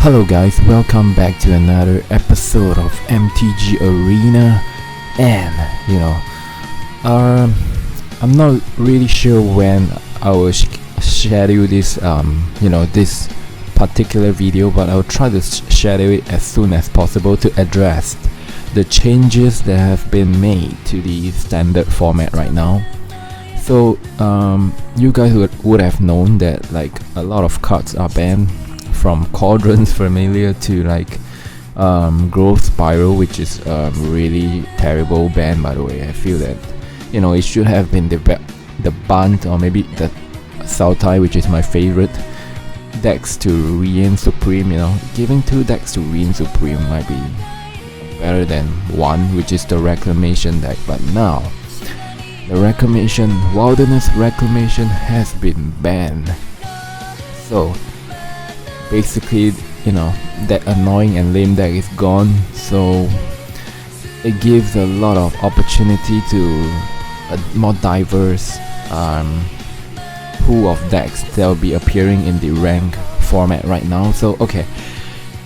Hello guys, welcome back to another episode of MTG Arena. And I'm not really sure when I will schedule this this particular video, but I'll try to schedule it as soon as possible to address the changes that have been made to the standard format right now. So you guys would have known that like a lot of cards are banned, from Cauldron's Familiar to like Growth Spiral, which is really terrible ban, by the way. I feel that it should have been the Bunt, or maybe the Sultai, which is my favorite, decks to Reign Supreme. Giving 2 decks to Reign Supreme might be better than 1, which is the Reclamation deck. But now the Wilderness Reclamation has been banned. So basically, that annoying and lame deck is gone, so it gives a lot of opportunity to a more diverse pool of decks that will be appearing in the rank format right now. So okay,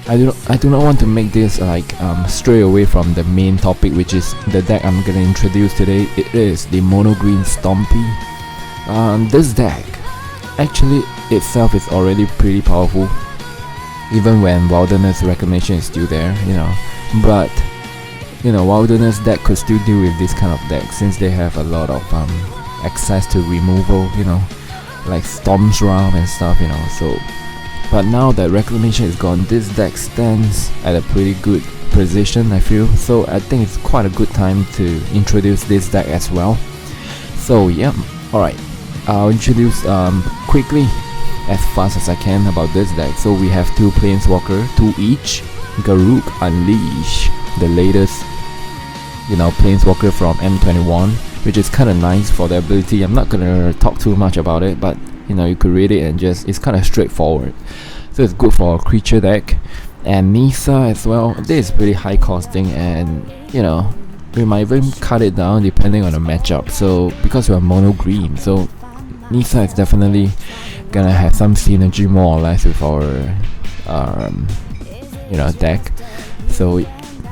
I do not want to make this like stray away from the main topic, which is the deck I'm gonna introduce today. It is the mono green Stompy. This deck actually itself is already pretty powerful, even when Wilderness Reclamation is still there, but Wilderness deck could still deal with this kind of deck, since they have a lot of access to removal, like Storm's Realm and stuff, so. But now that Reclamation is gone, this deck stands at a pretty good position, I feel. So I think it's quite a good time to introduce this deck as well. So yeah, alright, I'll introduce quickly, as fast as I can, about this deck. So we have 2 Planeswalker, 2 each. Garruk Unleash, the latest Planeswalker from M21, which is kind of nice for the ability. I'm not gonna talk too much about it, but you could read it and it's kind of straightforward. So it's good for a creature deck. And Nissa as well. This is pretty high costing, and we might even cut it down depending on the matchup. So because we're mono green, so Nissa is definitely gonna have some synergy more or less with our deck. So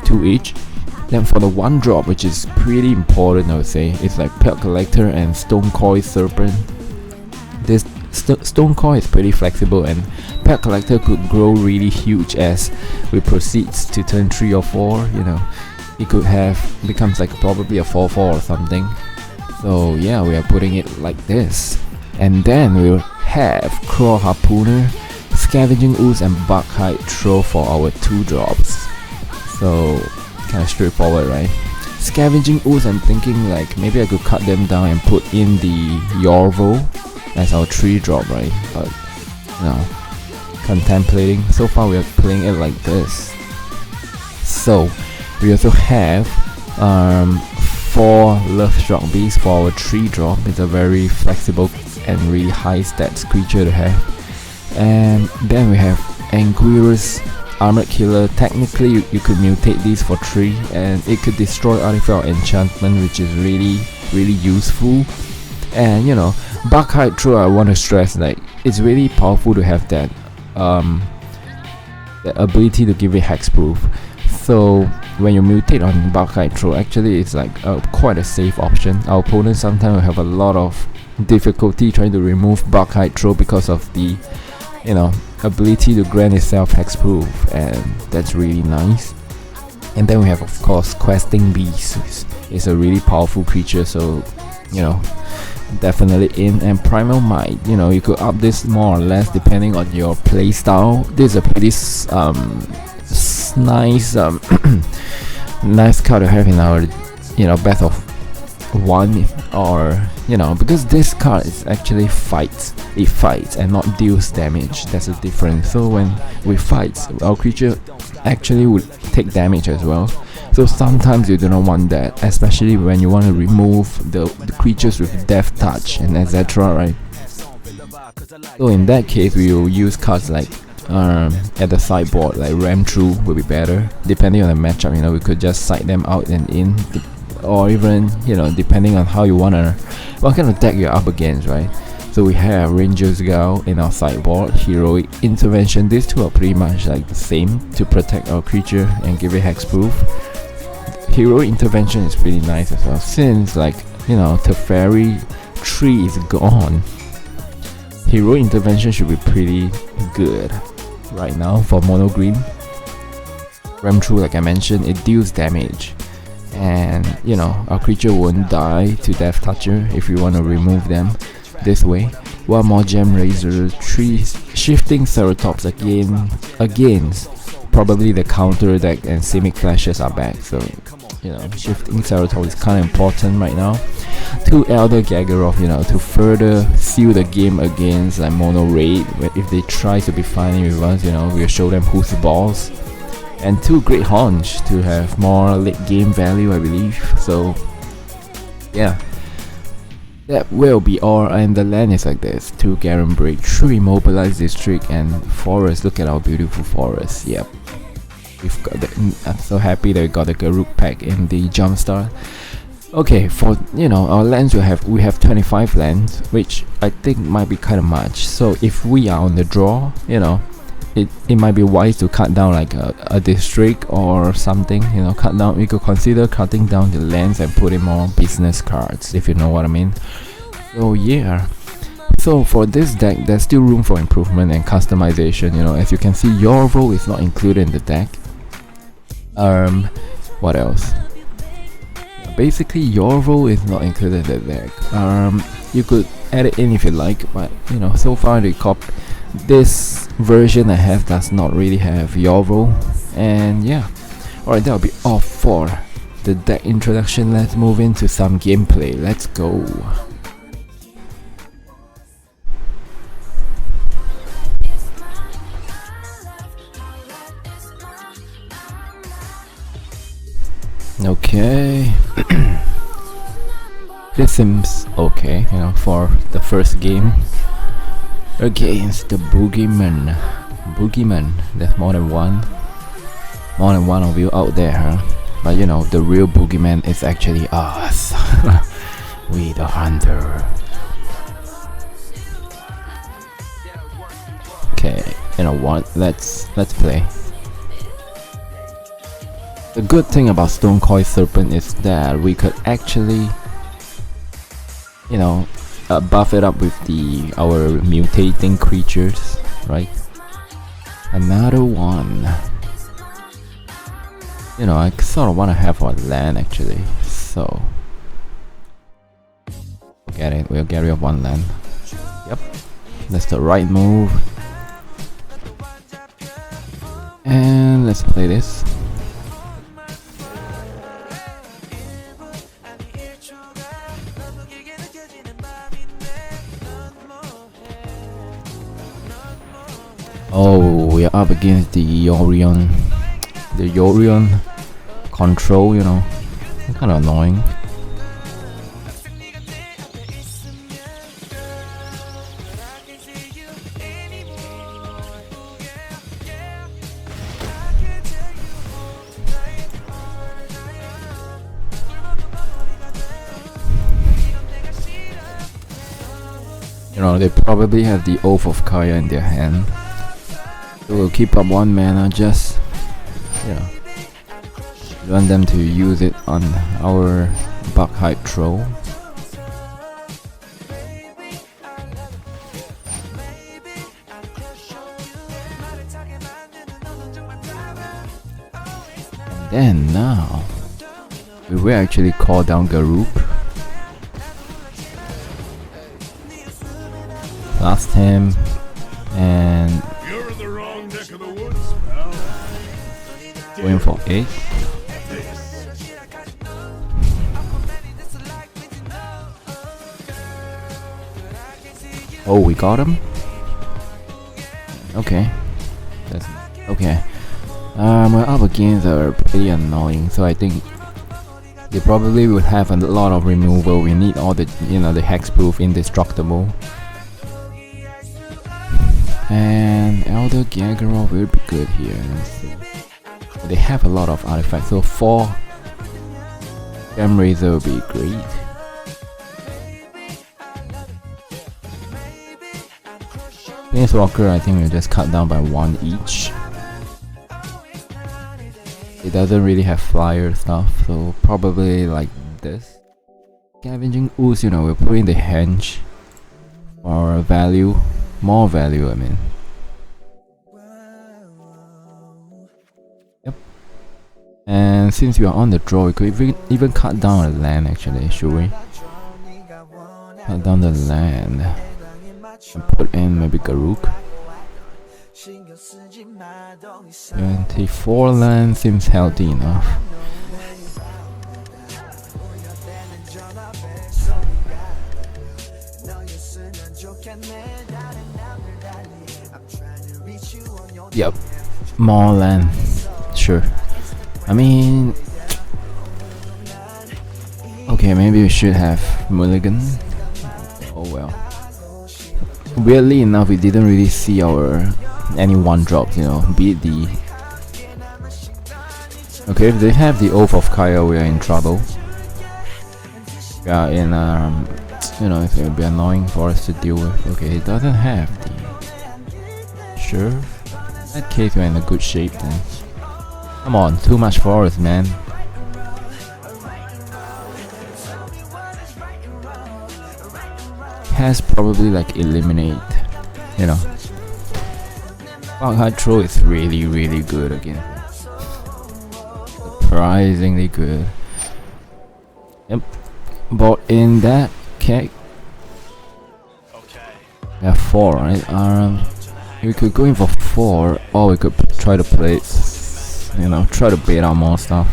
2 each. Then for the 1-drop, which is pretty important, I would say, it's like Pelt Collector and Stonecoil Serpent. This Stonecoil is pretty flexible, and Pelt Collector could grow really huge as we proceeds to turn 3 or 4. It could becomes like probably a 4/4 or something. So yeah, we are putting it like this. And then we'll have Kraul Harpooner, Scavenging Ooze, and Barkhide Troll for our 2-drops. So kind of straightforward, right? Scavenging Ooze, I'm thinking like maybe I could cut them down and put in the Yorvo as our 3-drop, right? But contemplating. So far we are playing it like this. So we also have 4 Lovestruck Beast for our 3-drop. It's a very flexible and really high stats creature to have. And then we have Anguirus Armored Killer. Technically you could mutate these for 3, and it could destroy artifact or enchantment, which is really useful. And Barkhide Troll, I want to stress, like, it's really powerful to have that the ability to give it hexproof. So when you mutate on Barkhide Troll, actually it's like quite a safe option. Our opponents sometimes will have a lot of difficulty trying to remove Barkhide Troll because of the ability to grant itself hexproof, and that's really nice. And then we have, of course, Questing Beast. It's a really powerful creature, so definitely in. And Primal Might, you could up this more or less depending on your play style. This is a pretty nice nice card to have in our best of 1, or because this card is actually it fights and not deals damage. That's a difference. So when we fight, our creature actually would take damage as well. So sometimes you do not want that, especially when you want to remove the creatures with death touch and etc, right? So in that case we will use cards like at the sideboard, like Ram Through will be better depending on the matchup. We could just side them out and in, or even depending on how you what kind of deck you're up against, right? So we have Ranger's Guile in our sideboard, Heroic Intervention. These two are pretty much like the same to protect our creature and give it hexproof. Heroic Intervention is pretty nice as well, since like, you know, Teferi tree is gone. Heroic Intervention should be pretty good right now for mono green. Ram through, like I mentioned, it deals damage, and you know, our creature won't die to Death Toucher if you want to remove them this way. One more Gemrazer, 3 Shifting Ceratops against probably the counter deck, and Simic Flashes are back, so you know, Shifting Ceratops is kind of important right now. 2 Elder Gargaroth, you know, to further seal the game against like mono raid. If they try to be fighting with us, you know, we'll show them who's the boss. And 2 Great Henge to have more late game value, I believe. So yeah, that will be all. And the land is like this: 2 Garenbrig, 3 Mobilized District, and forest. Look at our beautiful forest. Yep, we've got I'm so happy that we got the Garruk pack in the jumpstart. Okay, for you know, our lands we have 25 lands, which I think might be kind of much. So if we are on the draw, you know, it might be wise to cut down like a district or something, you know, we could consider cutting down the lands and putting more business cards, if you know what I mean. So yeah, so for this deck there's still room for improvement and customization, you know. As you can see, Yorvo is not included in the deck. What else? Basically Yorvo is not included in the deck. You could add it in if you like, but you know, so far this version I have does not really have Yorvo. And yeah, alright, that'll be all for the deck introduction. Let's move into some gameplay. Let's go. Okay. This seems okay, you know, for the first game against the Boogeyman. There's more than one of you out there, huh? But you know, the real Boogeyman is actually us. We the hunter. Okay, you know what? Let's play. The good thing about Stonecoil Serpent is that we could actually, you know, buff it up with our mutating creatures, right? Another one. You know, I sort of want to have one land actually, so get it. We'll get rid of one land. Yep, that's the right move. And let's play this. Oh, we are up against the Yorion control, you know, it's kind of annoying. You know, they probably have the Oath of Kaya in their hand. So we'll keep up 1 mana, just, you know, want them to use it on our Barkhide Troll. And then now, we will actually call down Garruk. Blast him, and going for 8. Oh, we got him? Okay. That's okay. We're up against are pretty annoying, so I think they probably will have a lot of removal. We need all the, you know, the hexproof, indestructible. And Elder Gargaroth will be good here. Let's see. They have a lot of artifacts, so 4 Gemrazer will be great. Planeswalker, I think we'll just cut down by 1 each. It doesn't really have flyer stuff, so probably like this. Scavenging Ooze, you know, we'll put in the Henge for value, more value, I mean. Yep. And since we are on the draw, we could even cut down a land actually, should we? Cut down the land and put in maybe Garruk. 24 land seems healthy enough. Yep, more land, sure. I mean, okay, maybe we should have mulligan. Oh well. Weirdly enough, we didn't really see any 1-drops, you know, be it the... Okay, if they have the Oath of Guile, we are in trouble. We are in, you know, it will be annoying for us to deal with. Okay, it doesn't have the... Sure. In that case, we're in a good shape then. Come on, too much forest, man. Has probably like eliminate, you know. Barkhide Troll is really good again. Surprisingly good. Yep. But in that cake, we have 4, right? We could go in for 4, or we could try to play, you know, try to bait out more stuff.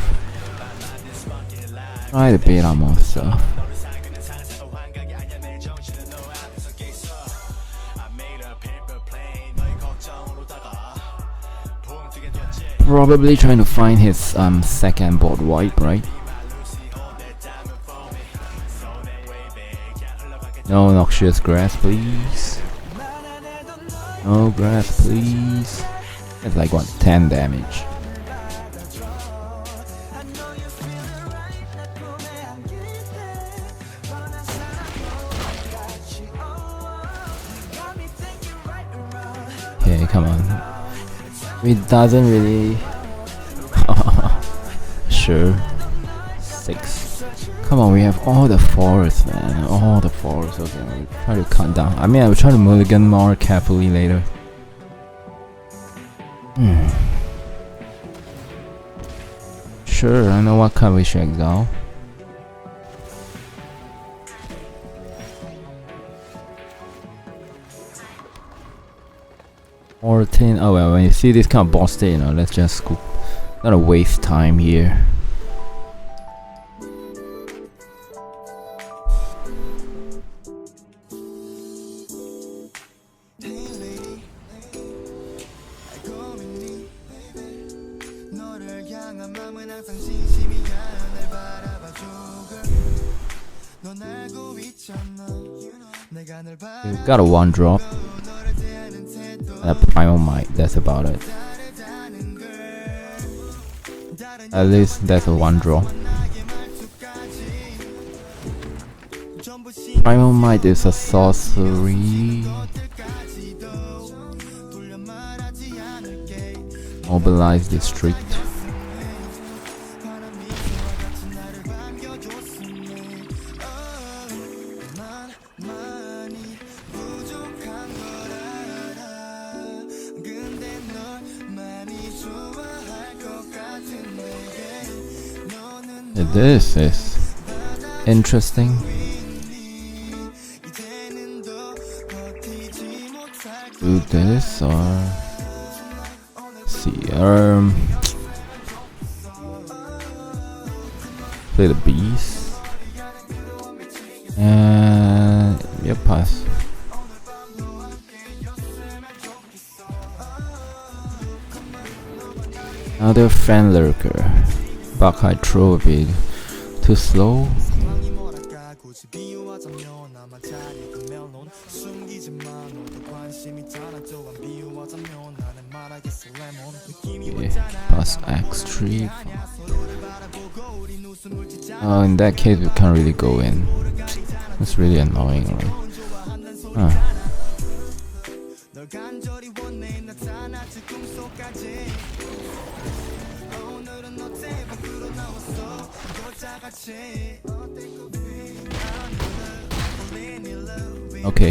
Try to bait out more stuff. Probably trying to find his second board wipe, right? No noxious grass, please. No grass, please. That's like what, 10 damage. Okay, come on. It doesn't really... Sure. 6. Come on, we have all the forests, man. All the forests. Okay, we'll try to cut down. I mean, I will try to mulligan more carefully later. Sure, I know what card we should exile. Or 10. Oh well, when you see this kind of boss state, you know, let's just scoop. Not a waste time here. We've got a 1-drop. A Primal Might, that's about it. At least that's a 1-drop. Primal Might is a sorcery. Mobilized District. This is interesting. Do this or see play the beast and yep, pass. Another fan lurker. Barkhide Troll would be too slow. Okay, plus X3. Oh, in that case we can't really go in. It's really annoying, right? Okay,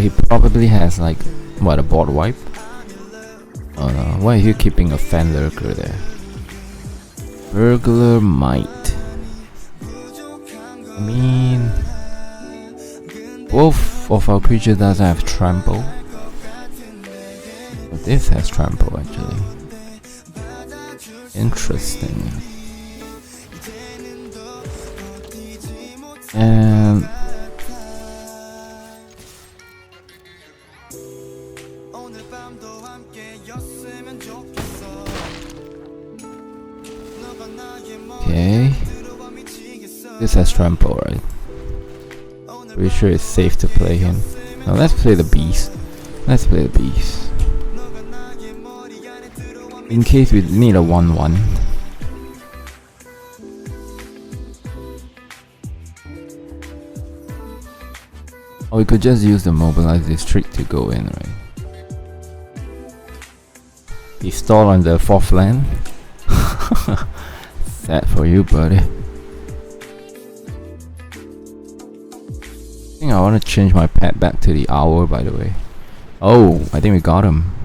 he probably has like what, a board wipe? Oh no, why are you keeping a fan lurker there? Burglar Might. I mean, both of our creatures doesn't have trample. But this has trample actually. Interesting. And okay, this has trample, right? Pretty sure it's safe to play him. Now let's play the beast. Let's play the beast. In case we need a 1/1. Or we could just use the Mobilized District to go in, right? He stalled on the 4th land. Sad for you, buddy. I think I want to change my pet back to the owl, by the way. Oh, I think we got him.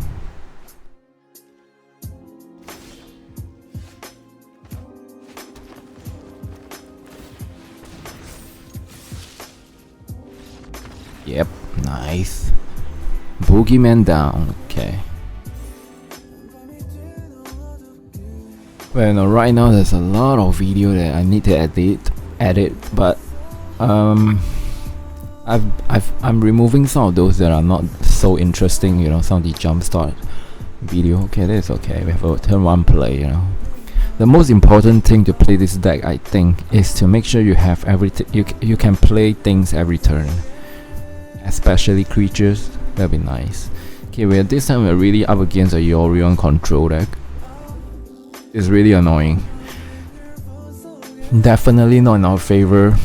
Yep, nice. Boogeyman down, okay. Well, no, right now there's a lot of video that I need to edit, but I'm removing some of those that are not so interesting, you know, some of the jumpstart video. Okay, that's okay. We have a turn 1 play, you know. The most important thing to play this deck, I think, is to make sure you have everything. You can play things every turn, especially creatures. That'd be nice. Okay, well, this time we're really up against a Yorion control deck. It's really annoying. Definitely not in our favor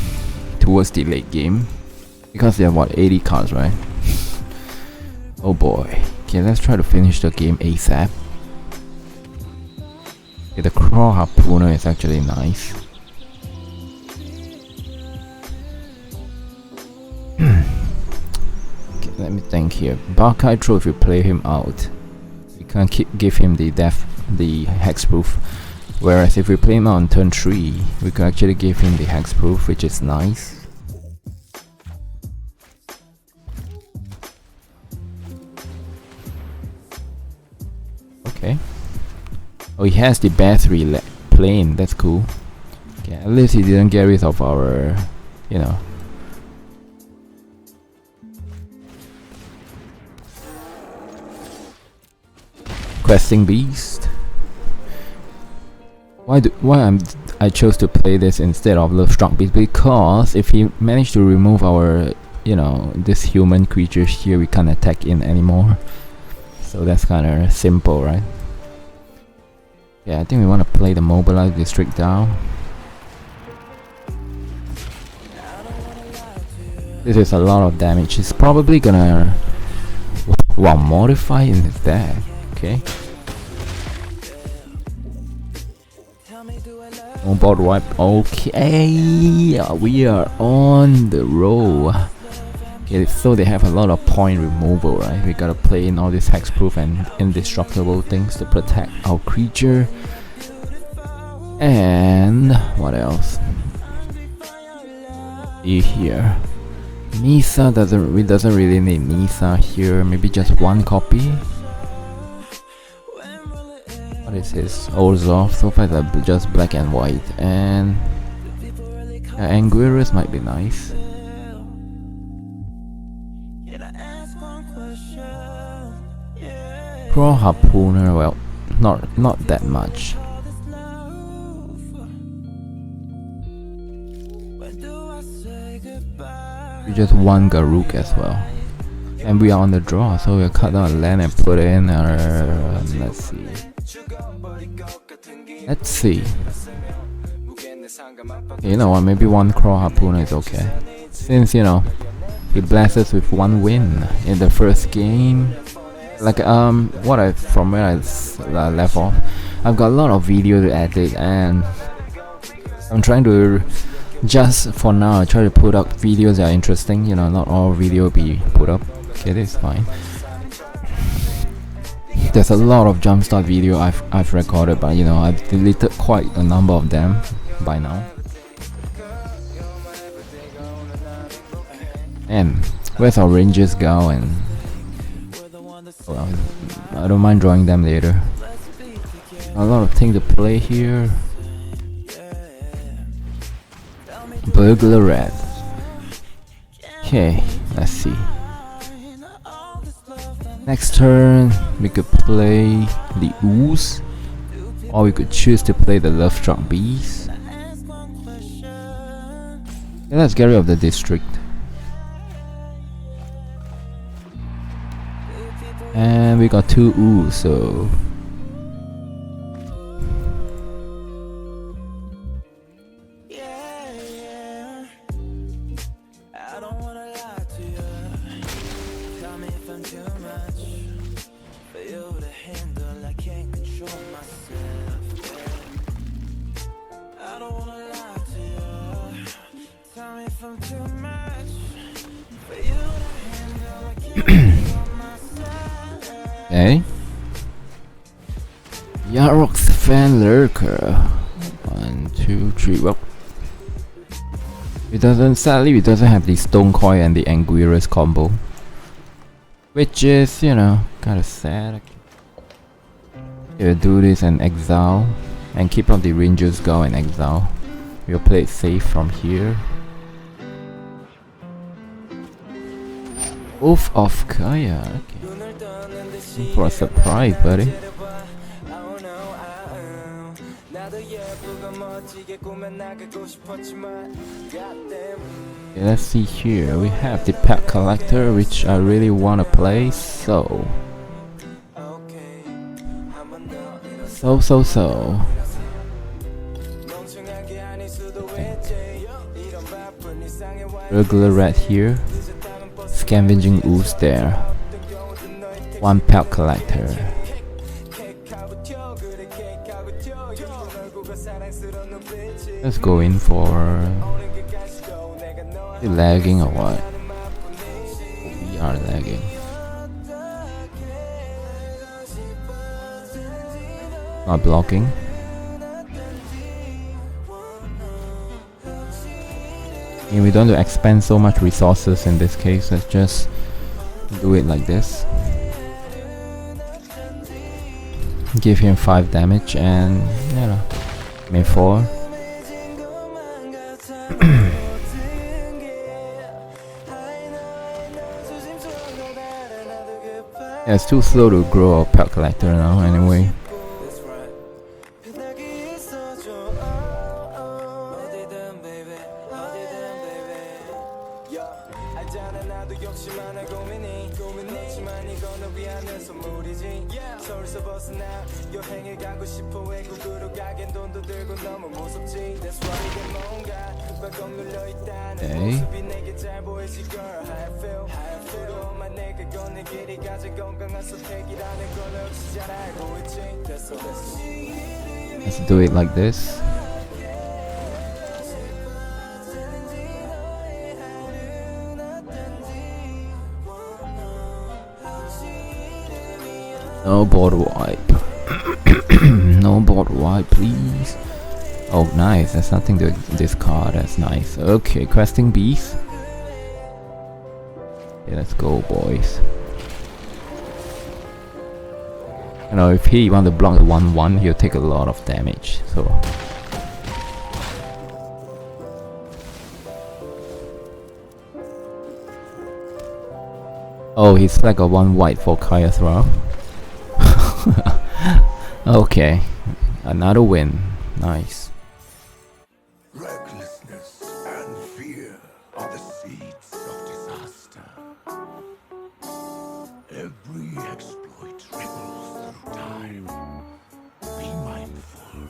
towards the late game, because they have what, 80 cards, right? Oh boy. Okay, let's try to finish the game ASAP. Okay, the Kraul Harpooner is actually nice. Okay, let me think here. Barkhide Troll, if you play him out, we can't give him the hexproof. Whereas if we play him out on turn 3, we could actually give him the hexproof, which is nice. Okay. Oh, he has the Bear 3 plane, that's cool. Okay, at least he didn't get rid of our, you know. Questing Beast. Why I chose to play this instead of Lovestruck Beast, because if he managed to remove our, you know, this human creatures here, we can't attack in anymore. So that's kind of simple, right? Yeah, I think we want to play the Mobilized District down. This is a lot of damage. He's probably gonna modify in his deck. Okay. On board wipe. Okay, we are on the roll. Okay, so they have a lot of point removal, right? We gotta play in all these hexproof and indestructible things to protect our creature. And what else? Here, Nissa doesn't really need Nissa here. Maybe just one copy. What is his Orzhov? So far it's just black and white, and Anguirus might be nice. Kraul Harpooner, well, not that much. We just one Garruk as well, and we are on the draw, so we'll cut down a land and put in our. Let's see. You know what? Maybe one Kraul Harpooner is okay, since you know he blessed us with one win in the first game. Like from where I left off, I've got a lot of video to edit, and I'm trying to just for now I try to put up videos that are interesting. You know, not all video be put up. Okay, this is fine. There's a lot of jumpstart video I've recorded, but you know I've deleted quite a number of them by now. And where's our rangers go? And well, I don't mind drawing them later. A lot of things to play here. Burglar Red. Okay, let's see. Next turn, we could play the Ooze, or we could choose to play the Lovestruck Beast. Yeah, let's get rid of the district. And we got 2 Ooze, so okay. Garruk's Fan Lurker. 1, 2, 3. Well, sadly it doesn't have the Stonecoil and the Anguirus combo, which is, you know, kinda sad. We'll do this and exile, and keep up the Rangers go and exile. We'll play it safe from here. Oath of Kaya. Okay. For a surprise, buddy. Okay, let's see here. We have the Pelt Collector, which I really want to play. So. Okay. Regular Red here. Scavenging Ooze there. 1 Pelt Collector. Let's go in for lagging or what? We are lagging. Not blocking. And we don't have to expend so much resources in this case. Let's just do it like this. Give him 5 damage and, you know, main 4. Yeah, it's too slow to grow a Pelt Collector now anyway. Okay. Let's do it like this. No board wipe. No board wipe, please. Oh, nice. There's nothing to discard. That's nice. Okay, questing beast. Yeah, let's go, boys. You know, if he want to block the 1/1, he'll take a lot of damage. So. Oh, he's like a 1 white for Kaya Throw. Okay, another win. Nice. Recklessness and fear are the seeds of disaster. Every exploit ripples through time. Be mindful.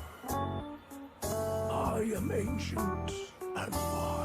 I am ancient and wise.